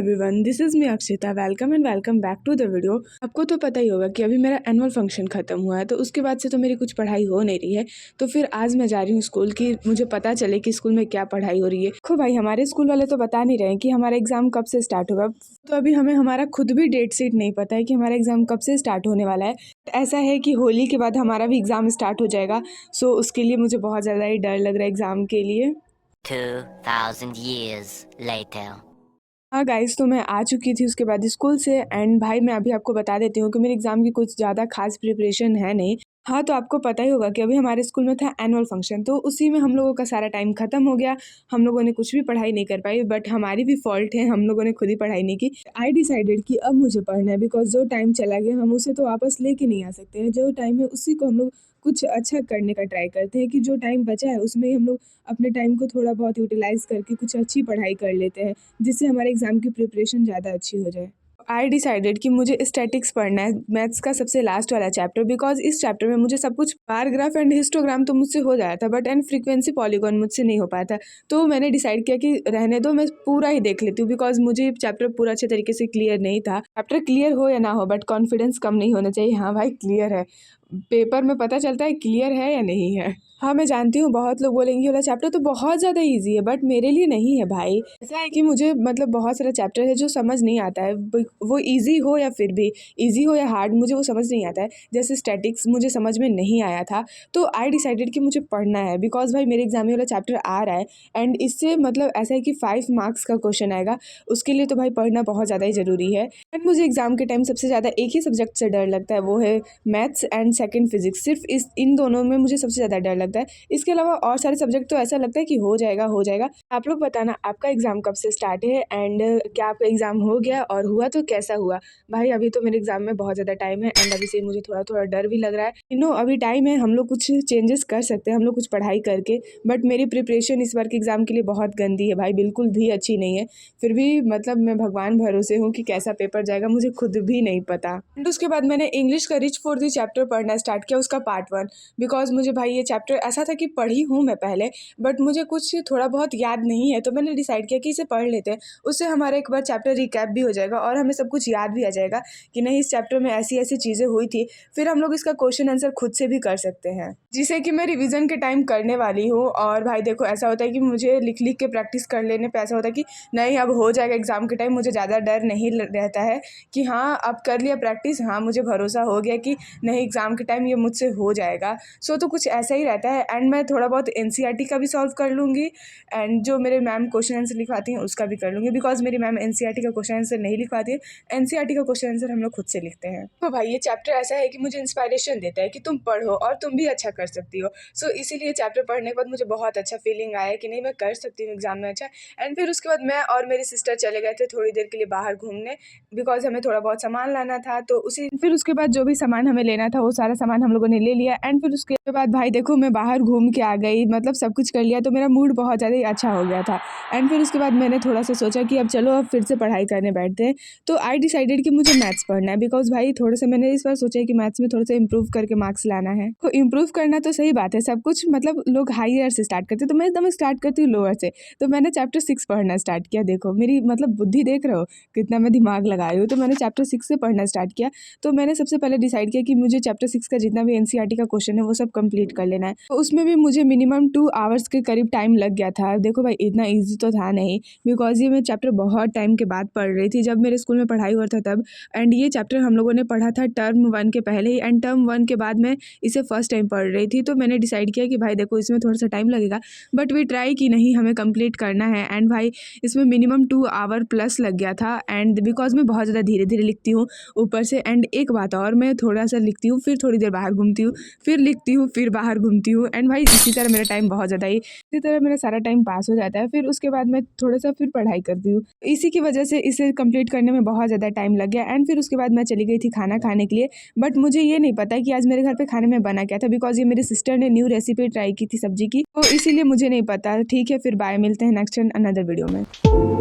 Everyone, this is me Akshita. Welcome and welcome back to the video. आपको तो पता ही होगा कि अभी मेरा एनुअल फंक्शन ख़त्म हुआ है, तो उसके बाद से तो मेरी कुछ पढ़ाई हो नहीं रही है। तो फिर आज मैं जा रही हूँ स्कूल कि मुझे पता चले कि स्कूल में क्या पढ़ाई हो रही है। देखो भाई, हमारे स्कूल वाले तो बता नहीं रहे हैं कि हमारा एग्ज़ाम कब से स्टार्ट होगा। तो अभी हमें हमारा खुद भी डेट शीट नहीं पता है कि हमारा एग्ज़ाम कब से स्टार्ट होने वाला है। ऐसा है कि होली के बाद हमारा भी एग्ज़ाम स्टार्ट हो जाएगा। सो उसके लिए मुझे बहुत ज़्यादा ही डर लग रहा है एग्ज़ाम के लिए। 2000 years later. हाँ गाइस, तो मैं आ चुकी थी उसके बाद स्कूल से। एंड भाई मैं अभी आपको बता देती हूँ कि मेरे एग्ज़ाम की कुछ ज़्यादा खास प्रिपरेशन है नहीं। हाँ, तो आपको पता ही होगा कि अभी हमारे स्कूल में था एनुअल फंक्शन, तो उसी में हम लोगों का सारा टाइम ख़त्म हो गया। हम लोगों ने कुछ भी पढ़ाई नहीं कर पाई, बट हमारी भी फॉल्ट है, हम लोगों ने खुद ही पढ़ाई नहीं की। आई डिसाइडेड कि अब मुझे पढ़ना है, बिकॉज़ जो टाइम चला गया हम उसे तो वापस लेके नहीं आ सकते हैं। जो टाइम है उसी को हम लोग कुछ अच्छा करने का ट्राई करते हैं कि जो टाइम बचा है उसमें ही हम लोग अपने टाइम को थोड़ा बहुत यूटिलाइज़ करके कुछ अच्छी पढ़ाई कर लेते हैं, जिससे हमारे एग्ज़ाम की प्रिपरेशन ज़्यादा अच्छी हो जाए। आई डिसाइडेड कि मुझे स्टैटिक्स पढ़ना है, मैथ्स का सबसे लास्ट वाला चैप्टर, बिकॉज़ इस चैप्टर में मुझे सब कुछ बार ग्राफ एंड हिस्टोग्राम तो मुझसे हो जाता था, बट एंड फ्रीक्वेंसी पॉलीगॉन मुझसे नहीं हो पाया था। तो मैंने डिसाइड किया कि रहने दो, मैं पूरा ही देख लेती हूँ, बिकॉज़ मुझे चैप्टर पूरा अच्छे तरीके से क्लियर नहीं था। चैप्टर क्लियर हो या ना हो, बट कॉन्फिडेंस कम नहीं होना चाहिए। हाँ भाई, क्लियर है। पेपर में पता चलता है क्लियर है या नहीं है। हाँ, मैं जानती हूँ बहुत लोग बोलेंगे ये वाला चैप्टर तो बहुत ज़्यादा ईज़ी है, बट मेरे लिए नहीं है भाई। ऐसा है कि मुझे मतलब बहुत सारा चैप्टर है जो समझ नहीं आता है, वो ईज़ी हो या फिर भी ईज़ी हो या हार्ड, मुझे वो समझ नहीं आता है। जैसे स्टैटिक्स मुझे समझ में नहीं आया था, तो आई डिसाइडेड कि मुझे पढ़ना है, बिकॉज़ भाई मेरे एग्ज़ाम में वाला चैप्टर आ रहा है। एंड इससे मतलब ऐसा है कि 5 मार्क्स का क्वेश्चन आएगा, उसके लिए तो भाई पढ़ना बहुत ज़्यादा ही ज़रूरी है। एंड मुझे एग्ज़ाम के टाइम सबसे ज़्यादा एक ही सब्जेक्ट से डर लगता है, वो है मैथ्स एंड सेकंड फिजिक्स। सिर्फ इन दोनों में मुझे सबसे ज़्यादा डर लगता है। इसके अलावा और सारे सब्जेक्ट तो ऐसा लगता है कि हो जाएगा हो जाएगा। आप लोग बताना आपका एग्ज़ाम कब से स्टार्ट है, एंड क्या आपका एग्ज़ाम हो गया, और हुआ तो कैसा हुआ। भाई अभी तो मेरे एग्ज़ाम में बहुत ज़्यादा टाइम है, एंड अभी से मुझे थोड़ा थोड़ा डर भी लग रहा है। अभी टाइम है, हम लोग कुछ चेंजेस कर सकते हैं, हम लोग कुछ पढ़ाई करके। बट मेरी प्रिपरेशन इस बार के एग्ज़ाम के लिए बहुत गंदी है भाई, बिल्कुल भी अच्छी नहीं है। फिर भी मतलब मैं भगवान भरोसे हूँ कि कैसा पेपर जाएगा मुझे खुद भी नहीं पता। एंड उसके बाद मैंने इंग्लिश का रिच फॉर दी चैप्टर पढ़ना स्टार्ट किया, उसका पार्ट 1। बिकॉज़ मुझे भाई ये चैप्टर ऐसा था कि पढ़ी हूँ मैं पहले, बट मुझे कुछ थोड़ा बहुत याद नहीं है, तो मैंने डिसाइड किया कि इसे पढ़ लेते हैं। उससे हमारा एक बार चैप्टर रिकैप भी हो जाएगा और हमें सब कुछ याद भी आ जाएगा कि नहीं, इस चैप्टर में ऐसी ऐसी चीज़ें हुई थी। फिर हम लोग इसका क्वेश्चन आंसर खुद से भी कर सकते हैं, जिसे कि मैं रिवीजन के टाइम करने वाली हूँ। और भाई देखो, ऐसा होता है कि मुझे लिख लिख के प्रैक्टिस कर लेने पे ऐसा होता है कि नहीं, अब हो जाएगा एग्ज़ाम के टाइम। मुझे ज़्यादा डर नहीं रहता है कि हाँ अब कर लिया प्रैक्टिस, हाँ मुझे भरोसा हो गया कि नहीं एग्ज़ाम के टाइम ये मुझसे हो जाएगा। सो तो कुछ ऐसा ही रहता है। एंड मैं थोड़ा बहुत एनसीईआरटी का भी सॉल्व कर लूँगी, एंड जो मेरे मैम क्वेश्चन आंसर लिखवाती हैं उसका भी कर लूँगी, बिकॉज मेरी मैम एनसीईआरटी का क्वेश्चन आंसर नहीं लिखवाती है। एनसीईआरटी का क्वेश्चन आंसर हम लोग खुद से लिखते हैं। तो भाई ये चैप्टर ऐसा है कि मुझे इंस्पायरेशन देता है कि तुम पढ़ो और तुम भी अच्छा कर सकती हो। सो इसीलिए चैप्टर पढ़ने के बाद मुझे बहुत अच्छा फीलिंग आया कि नहीं, मैं कर सकती हूँ एग्जाम में अच्छा। एंड फिर उसके बाद मैं और मेरी सिस्टर चले गए थे थोड़ी देर के लिए बाहर घूमने, बिकॉज हमें थोड़ा बहुत सामान लाना था। तो फिर उसके बाद जो भी सामान हमें लेना था वो सारा सामान हम लोगों ने ले लिया। एंड फिर उसके बाद भाई देखो, मैं बाहर घूम के आ गई, मतलब सब कुछ कर लिया, तो मेरा मूड बहुत ज़्यादा ही अच्छा हो गया था। एंड फिर उसके बाद मैंने थोड़ा सा सोचा कि अब चलो अब फिर से पढ़ाई करने बैठते हैं। तो आई डिसाइडेड कि मुझे मैथ्स पढ़ना है, बिकॉज भाई थोड़ा सा मैंने इस बार सोचा है कि मैथ्स में थोड़ा सा इंप्रूव करके मार्क्स लाना है। तो इंप्रूव करना तो सही बात है, सब कुछ मतलब लोग हायर से स्टार्ट करते हैं, तो मैं एकदम स्टार्ट करती हूँ लोअर से। तो मैंने चैप्टर 6 पढ़ना स्टार्ट किया। देखो मेरी मतलब बुद्धि देख रहे हो कितना मैं दिमाग लगा रही हूँ। तो मैंने चैप्टर 6 से पढ़ना स्टार्ट किया। तो मैंने सबसे पहले डिसाइड किया कि मुझे चैप्टर 6 का जितना भी एनसीईआरटी का क्वेश्चन है वो सब कंप्लीट कर लेना है। तो उसमें भी मुझे मिनिमम 2 आवर्स के करीब टाइम लग गया था। देखो भाई इतना ईजी तो था नहीं, बिकॉज ये मैं चैप्टर बहुत टाइम के बाद पढ़ रही थी, जब मेरे स्कूल में पढ़ाई हुआ था तब। एंड ये चैप्टर हम लोगों ने पढ़ा था टर्म 1 के पहले ही, एंड टर्म 1 के बाद मैं इसे फर्स्ट टाइम पढ़ रही थी। तो मैंने डिसाइड किया कि भाई देखो इसमें थोड़ा सा टाइम लगेगा, बट वी ट्राई कि नहीं हमें कंप्लीट करना है। एंड भाई इसमें मिनिमम 2 आवर प्लस लग गया था। एंड बिकॉज मैं बहुत ज़्यादा धीरे धीरे लिखती हूँ ऊपर से। एंड एक बात और, मैं थोड़ा सा लिखती हूँ फिर थोड़ी देर बाहर घूमती हूँ, फिर लिखती हूँ फिर बाहर घूमती हूँ। एंड भाई इसी तरह मेरा टाइम बहुत ज़्यादा ही इसी तरह मेरा सारा टाइम पास हो जाता है। फिर उसके बाद मैं थोड़ा सा फिर पढ़ाई करती हूँ, इसी की वजह से इसे कंप्लीट करने में बहुत ज़्यादा टाइम लग गया। एंड फिर उसके बाद मैं चली गई थी खाना खाने के लिए, बट मुझे ये नहीं पता कि आज मेरे घर पे खाने में बना क्या था, बिकॉज ये मेरी सिस्टर ने न्यू रेसिपी ट्राई की थी सब्जी की, तो इसीलिए मुझे नहीं पता। ठीक है, फिर बाय, मिलते हैं नेक्स्ट एंड अनदर वीडियो में।